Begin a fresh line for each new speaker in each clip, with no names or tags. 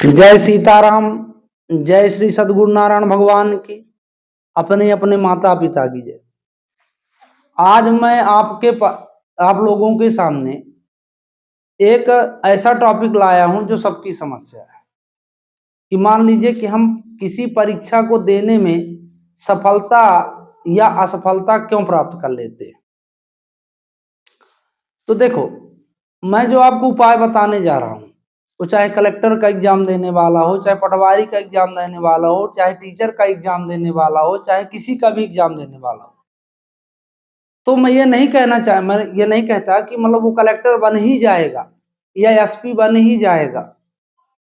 जय सीताराम। जय श्री सद्गुरु नारायण भगवान की, अपने अपने माता पिता की जय। आज मैं आप लोगों के सामने एक ऐसा टॉपिक लाया हूं जो सबकी समस्या है कि मान लीजिए कि हम किसी परीक्षा को देने में सफलता या असफलता क्यों प्राप्त कर लेते हैं। तो देखो, मैं जो आपको उपाय बताने जा रहा हूं, वो चाहे कलेक्टर का एग्जाम देने वाला हो, चाहे पटवारी का एग्जाम देने वाला हो, चाहे टीचर का एग्जाम देने वाला हो, चाहे किसी का भी एग्जाम देने वाला हो, तो मैं ये नहीं कहता कि मतलब वो कलेक्टर बन ही जाएगा या एसपी बन ही जाएगा।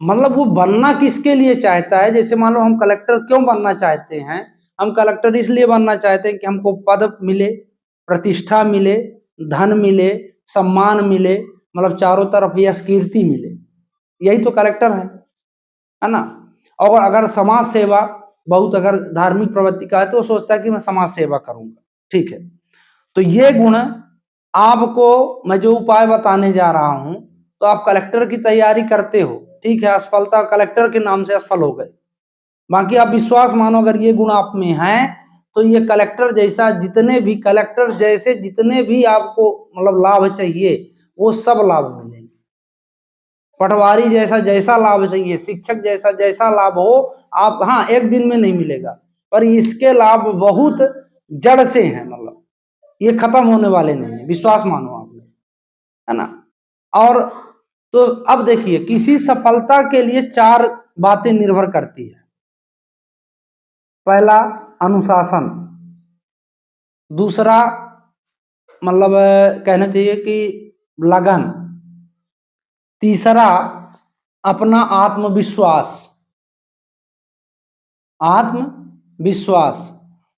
मतलब वो बनना किसके लिए चाहता है। जैसे मान लो हम कलेक्टर क्यों बनना चाहते हैं, हम कलेक्टर इसलिए बनना चाहते हैं कि हमको पद मिले, प्रतिष्ठा मिले, धन मिले, सम्मान मिले, मतलब चारों तरफ यश कीर्ति मिले। यही तो कलेक्टर है ना। और अगर समाज सेवा, बहुत अगर धार्मिक प्रवृत्ति का है तो सोचता है कि मैं समाज सेवा करूंगा। ठीक है, तो ये गुण आपको मैं जो उपाय बताने जा रहा हूं, तो आप कलेक्टर की तैयारी करते हो, ठीक है, असफलता कलेक्टर के नाम से असफल हो गए। बाकी आप विश्वास मानो, अगर ये गुण आप में है तो ये कलेक्टर जैसे जितने भी आपको मतलब लाभ चाहिए वो सब लाभ मिलेंगे। पटवारी जैसा जैसा लाभ चाहिए, शिक्षक जैसा जैसा लाभ हो, आप हाँ एक दिन में नहीं मिलेगा, पर इसके लाभ बहुत जड़ से हैं, मतलब ये खत्म होने वाले नहीं है, विश्वास मानो आपने, है ना। और तो अब देखिए, किसी सफलता के लिए 4 बातें निर्भर करती है। पहला अनुशासन, दूसरा मतलब कहना चाहिए कि लगन, तीसरा अपना आत्मविश्वास,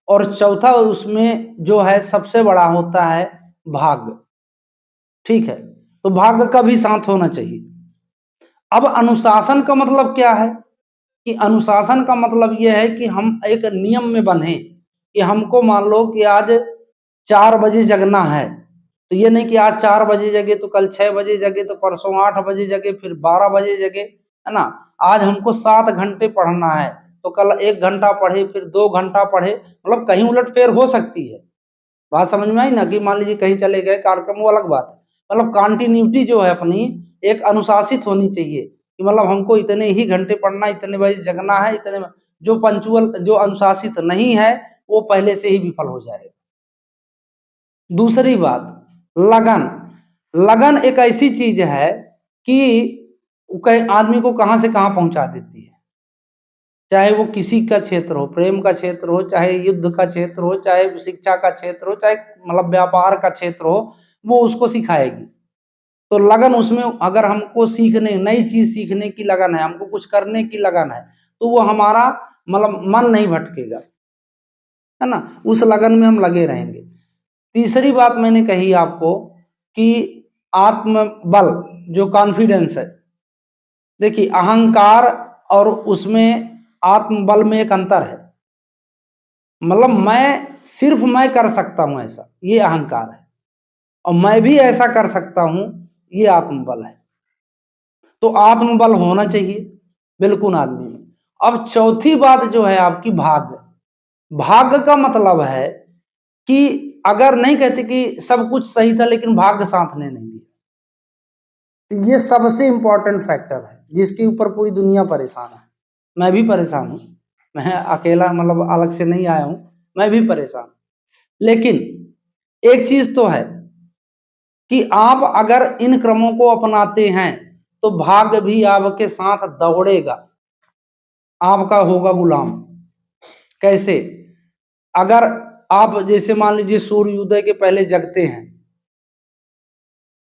और चौथा उसमें जो है सबसे बड़ा होता है भाग्य। ठीक है, तो भाग्य का भी साथ होना चाहिए। अब अनुशासन का मतलब क्या है कि अनुशासन का मतलब यह है कि हम एक नियम में बंधे कि हमको मान लो कि आज 4 बजे जगना है, तो ये नहीं कि आज 4 बजे जगे तो कल 6 बजे जगे तो परसों 8 बजे जगे फिर 12 बजे जगे, है ना। आज हमको 7 घंटे पढ़ना है तो कल 1 घंटा पढ़े, फिर 2 घंटा पढ़े, मतलब कहीं उलटफेर हो सकती है। बात समझ में आई ना, कि मान लीजिए कहीं चले गए कार्यक्रम, वो अलग बात है। मतलब कंटिन्यूटी जो है अपनी एक अनुशासित होनी चाहिए कि मतलब हमको इतने ही घंटे पढ़ना, इतने बजे जगना है, जो पंचुअल, जो अनुशासित नहीं है वो पहले से ही विफल हो जाएगा। दूसरी बात, लगन। लगन एक ऐसी चीज है कि आदमी को कहां से कहां पहुंचा देती है। चाहे वो किसी का क्षेत्र हो, प्रेम का क्षेत्र हो, चाहे युद्ध का क्षेत्र हो, चाहे शिक्षा का क्षेत्र हो, चाहे मतलब व्यापार का क्षेत्र हो, वो उसको सिखाएगी। तो लगन उसमें, अगर हमको नई चीज सीखने की लगन है, हमको कुछ करने की लगन है, तो वो हमारा मतलब मन नहीं भटकेगा, है ना, उस लगन में हम लगे रहेंगे। तीसरी बात मैंने कही आपको कि आत्मबल, जो कॉन्फिडेंस है। देखिए, अहंकार और उसमें आत्मबल में एक अंतर है। मतलब मैं कर सकता हूं ऐसा, ये अहंकार है, और मैं भी ऐसा कर सकता हूं, ये आत्मबल है। तो आत्मबल होना चाहिए बिल्कुल आदमी में। अब चौथी बात जो है आपकी भाग्य। भाग्य का मतलब है कि अगर नहीं कहते कि सब कुछ सही था लेकिन भाग्य साथ ने नहीं दिया, तो ये सबसे इंपॉर्टेंट फैक्टर है जिसके ऊपर पूरी दुनिया परेशान है। मैं भी परेशान हूं, मैं अकेला मतलब अलग से नहीं आया हूं, मैं भी परेशान। लेकिन एक चीज तो है कि आप अगर इन क्रमों को अपनाते हैं तो भाग्य भी आपके साथ दौड़ेगा, आपका होगा गुलाम। कैसे? अगर आप जैसे मान लीजिए सूर्योदय के पहले जगते हैं,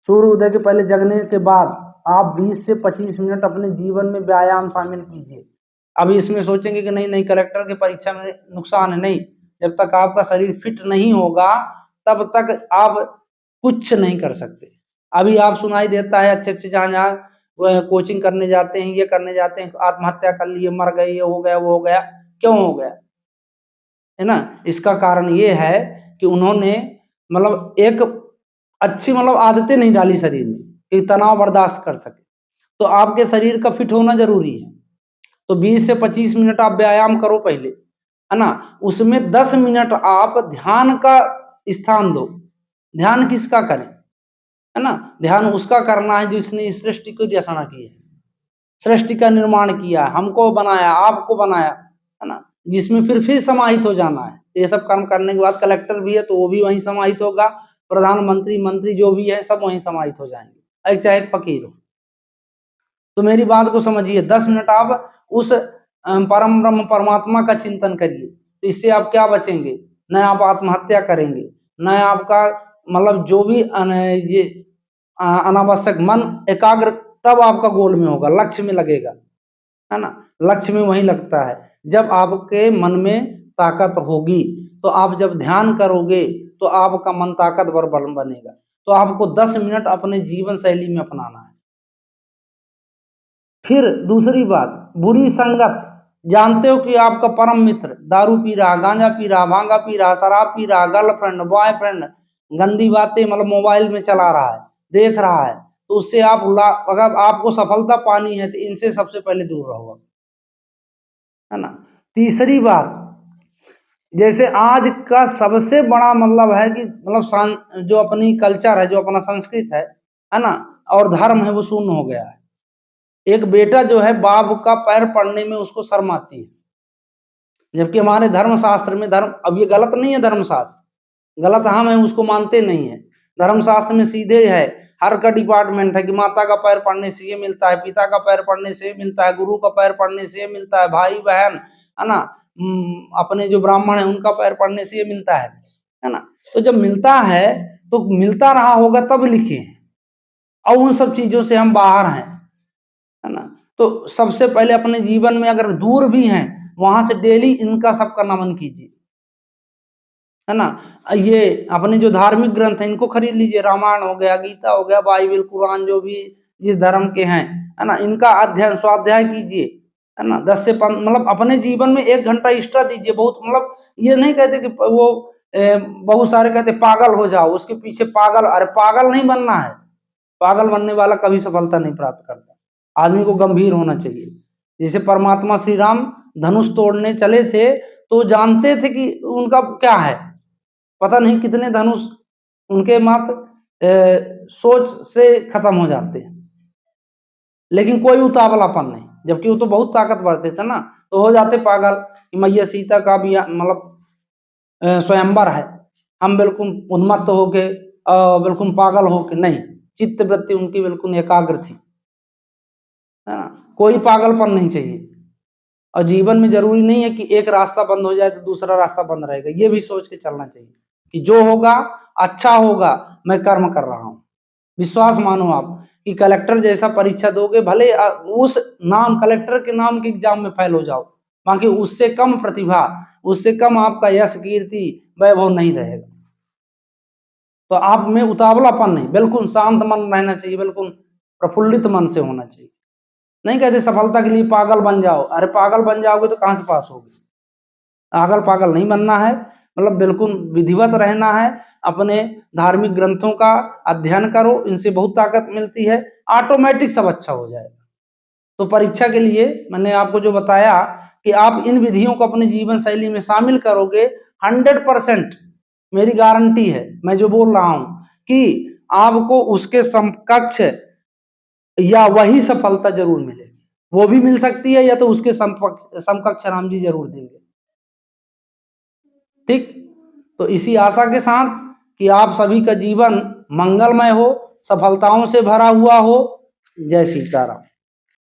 सूर्योदय के पहले जगने के बाद आप 20 से 25 मिनट अपने जीवन में व्यायाम शामिल कीजिए। अभी इसमें सोचेंगे कि नहीं नहीं कलेक्टर की परीक्षा में नुकसान है, नहीं, जब तक आपका शरीर फिट नहीं होगा तब तक आप कुछ नहीं कर सकते। अभी आप सुनाई देता है अच्छे अच्छे जहाँ जहाँ कोचिंग करने जाते हैं, ये करने जाते हैं, आत्महत्या कर लिए, मर गए, ये हो गया, वो हो गया। क्यों हो गया, है ना? इसका कारण ये है कि उन्होंने मतलब एक अच्छी मतलब आदतें नहीं डाली शरीर में कि तनाव बर्दाश्त कर सके। तो आपके शरीर का फिट होना जरूरी है। तो 20 से 25 मिनट आप व्यायाम करो पहले, है ना। उसमें 10 मिनट आप ध्यान का स्थान दो। ध्यान किसका करें, है ना। ध्यान उसका करना है जिसने इस सृष्टि को रचना की है, सृष्टि का निर्माण किया, हमको बनाया, आपको बनाया, है ना। जिसमें फिर समाहित हो जाना है। ये सब कर्म करने के बाद कलेक्टर भी है तो वो भी वहीं समाहित होगा, प्रधानमंत्री, मंत्री जो भी है सब वहीं समाहित हो जाएंगे, एक चाहे फकीर हो। तो मेरी बात को समझिए, 10 मिनट आप उस परम ब्रह्म परमात्मा का चिंतन करिए। तो इससे आप क्या बचेंगे, न आप आत्महत्या करेंगे, न आपका मतलब जो भी ये अनावश्यक मन एकाग्र तब आपका गोल में होगा, लक्ष्य में लगेगा, है ना। लक्ष्य में वही लगता है जब आपके मन में ताकत होगी। तो आप जब ध्यान करोगे तो आपका मन ताकतवर बनेगा। तो आपको 10 मिनट अपने जीवन शैली में अपनाना है। फिर दूसरी बात, बुरी संगत। जानते हो कि आपका परम मित्र दारू पी रहा, गांजा पी रहा, भांगा पी रहा, शराब पी रहा, गर्लफ्रेंड, बॉयफ्रेंड, गंदी बातें मतलब मोबाइल में चला रहा है, देख रहा है, तो उससे आप अगर आपको सफलता पानी है तो इनसे सबसे पहले दूर रहो, है ना। तीसरी बात, जैसे आज का सबसे बड़ा मतलब है कि मतलब जो अपनी कल्चर है, जो अपना संस्कृत है ना, और धर्म है, वो शून्य हो गया है। एक बेटा जो है बाप का पैर पड़ने में उसको शर्म आती है, जबकि हमारे धर्मशास्त्र में अब ये गलत नहीं है, धर्मशास्त्र गलत हम है उसको मानते नहीं है। धर्मशास्त्र में सीधे है, हर का डिपार्टमेंट है कि माता का पैर पड़ने से ये मिलता है, पिता का पैर पड़ने से ये मिलता है, गुरु का पैर पड़ने से ये मिलता है, भाई बहन, है ना, अपने जो ब्राह्मण है उनका पैर पड़ने से ये मिलता है ना। तो जब मिलता है तो मिलता रहा होगा तब लिखे, और उन सब चीजों से हम बाहर हैं, है ना। तो सबसे पहले अपने जीवन में अगर दूर भी हैं वहां से डेली इनका सबका नमन कीजिए, है ना। ये अपने जो धार्मिक ग्रंथ हैं इनको खरीद लीजिए, रामायण हो गया, गीता हो गया, बाइबल, कुरान, जो भी जिस धर्म के हैं, है ना, इनका अध्ययन स्वाध्याय कीजिए, है ना। 10 से 15 मतलब अपने जीवन में 1 घंटा एक्स्ट्रा दीजिए। बहुत मतलब ये नहीं कहते कि वो बहुत सारे कहते पागल हो जाओ, उसके पीछे पागल, अरे पागल नहीं बनना है। पागल बनने वाला कभी सफलता नहीं प्राप्त करता। आदमी को गंभीर होना चाहिए। जैसे परमात्मा श्री राम धनुष तोड़ने चले थे तो जानते थे कि उनका क्या है, पता नहीं कितने धनुष उनके मात्र सोच से खत्म हो जाते हैं, लेकिन कोई उतावलापन नहीं, जबकि वो तो बहुत ताकतवर थे ना। तो हो जाते पागल कि मैया सीता का भी मतलब स्वयंवर है, हम बिल्कुल उन्मत्त होके बिल्कुल पागल होके नहीं, चित्त वृत्ति उनकी बिल्कुल एकाग्र थी, है ना। कोई पागलपन नहीं चाहिए। और जीवन में जरूरी नहीं है कि एक रास्ता बंद हो जाए तो दूसरा रास्ता बंद रहेगा, ये भी सोच के चलना चाहिए कि जो होगा अच्छा होगा, मैं कर्म कर रहा हूं। विश्वास मानो आप कि कलेक्टर जैसा परीक्षा दोगे, भले उस नाम कलेक्टर के नाम के एग्जाम में फेल हो जाओ, बाकी उससे कम प्रतिभा, उससे कम आपका यश, कीर्ति, वैभव नहीं रहेगा। तो आप में उतावलापन नहीं, बिल्कुल शांत मन रहना चाहिए, बिल्कुल प्रफुल्लित मन से होना चाहिए। नहीं कहते सफलता के लिए पागल बन जाओ, अरे पागल बन जाओगे तो कहां से पास होगे। पागल पागल नहीं बनना है, मतलब बिल्कुल विधिवत रहना है। अपने धार्मिक ग्रंथों का अध्ययन करो, इनसे बहुत ताकत मिलती है, ऑटोमेटिक सब अच्छा हो जाएगा। तो परीक्षा के लिए मैंने आपको जो बताया कि आप इन विधियों को अपने जीवन शैली में शामिल करोगे, 100% मेरी गारंटी है, मैं जो बोल रहा हूं कि आपको उसके समकक्ष या वही सफलता जरूर मिलेगी। वो भी मिल सकती है या तो उसके समकक्ष राम जी जरूर देंगे। ठीक, तो इसी आशा के साथ कि आप सभी का जीवन मंगलमय हो, सफलताओं से भरा हुआ हो। जय सीताराम।